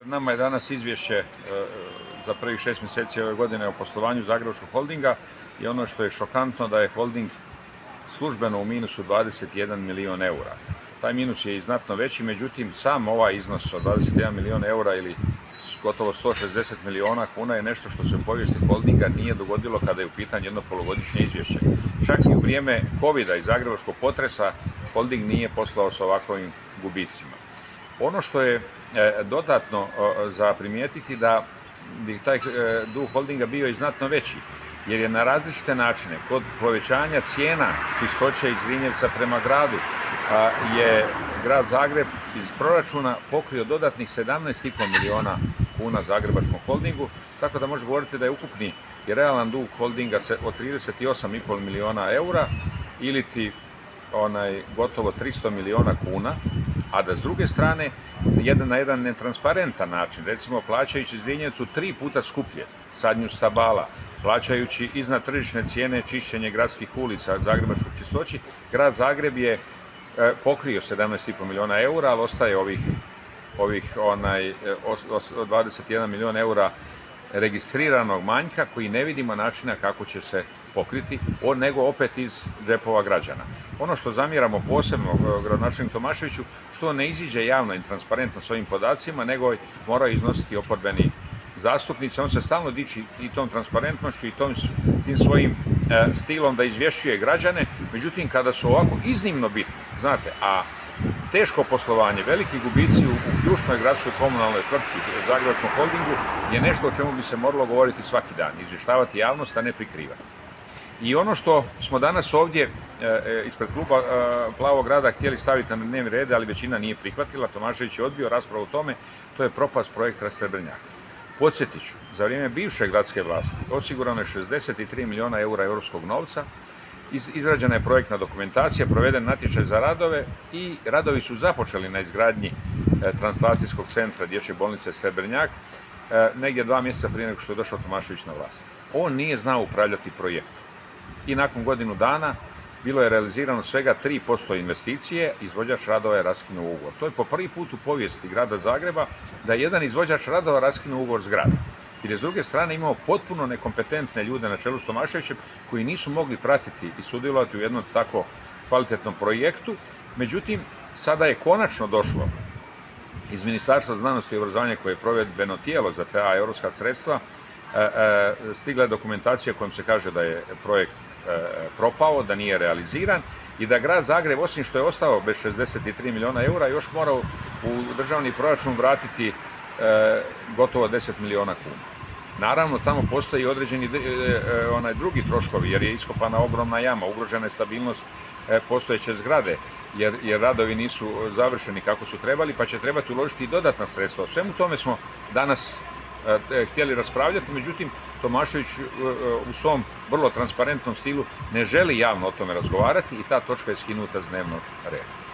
Nama je danas izvješće za prvih 6 mjeseci ove godine o poslovanju Zagrebačkog holdinga i ono što je šokantno da je holding službeno u minusu 21 milijun eura. Taj minus je i znatno veći, međutim sam ovaj iznos od 21 milijun eura ili gotovo 160 milijuna kuna je nešto što se u povijesti holdinga nije dogodilo kada je u pitanju jedno polugodišnje izvješće. Čak i u vrijeme covida i zagrebačkog potresa holding nije poslao sa ovakvim gubicima. Ono što je dodatno za primijetiti da bi taj dug holdinga bio i znatno veći, jer je na različite načine kod povećanja cijena čistoće iz Zrinjevca prema gradu je grad Zagreb iz proračuna pokrio dodatnih 17,5 milijuna kuna Zagrebačkom holdingu, tako da može govoriti da je ukupni i realan dug holdinga od 38,5 milijuna eura ili gotovo 300 milijuna kuna, a da s druge strane na jedan netransparentan način, recimo plaćajući Zrinjevcu 3 puta skuplje sadnju stabala, plaćajući iznad tržišne cijene čišćenje gradskih ulica Zagrebačkog čistoći, grad Zagreb je pokrio 17,5 milijuna eura, ali ostaje ovih 21 milijun eura registriranog manjka koji ne vidimo načina kako će se pokriti, nego opet iz džepova građana. Ono što zamjeramo posebno gradonačelniku Tomaševiću, što ne iziđe javno i transparentno s ovim podacima, nego moraju iznositi oporbeni zastupnici. On se stalno diči i tom transparentnošću i tim svojim stilom da izvješćuje građane, međutim kada su ovako iznimno bitni, znate, a teško poslovanje, veliki gubici u ključnoj gradskoj komunalnoj tvrtki Zagrebačkom holdingu je nešto o čemu bi se moralo govoriti svaki dan, izvještavati javnost, a ne prikrivati. I ono što smo danas ovdje ispred kluba Plavog grada htjeli staviti na dnevni red, ali većina nije prihvatila, Tomašević je odbio raspravu o tome, to je propast projekta Srebrnjak. Podsjetit ću, za vrijeme bivše gradske vlasti osigurano je 63 milijuna eura europskog novca, izrađena je projektna dokumentacija, proveden natječaj za radove i radovi su započeli na izgradnji translacijskog centra dječje bolnice Srebrnjak negdje 2 mjeseca prije nego što je došao Tomašević na vlast. On nije znao upravljati projektom i nakon godinu dana bilo je realizirano svega 3% investicije, izvođač radova je raskinuo ugovor. To je po prvi put u povijesti grada Zagreba da je jedan izvođač radova raskinuo ugovor s gradom. Jer je s druge strane imao potpuno nekompetentne ljude na čelu s Tomaševićem koji nisu mogli pratiti i sudjelovati u jednom tako kvalitetnom projektu. Međutim, sada je konačno došlo iz Ministarstva znanosti i obrazovanja koje je provedbeno tijelo za ta europska sredstva, stigla je dokumentacija kojom se kaže da je projekt propao, da nije realiziran i da grad Zagreb, osim što je ostao bez 63 milijuna eura, još mora u državni proračun vratiti gotovo 10 milijuna kuna. Naravno, tamo postoji određeni drugi troškovi, jer je iskopana ogromna jama, ugrožena je stabilnost postojeće zgrade, jer radovi nisu završeni kako su trebali, pa će trebati uložiti i dodatna sredstva. O svemu tome smo danas htjeli raspravljati, međutim Tomašević u svom vrlo transparentnom stilu ne želi javno o tome razgovarati i ta točka je skinuta s dnevnog reda.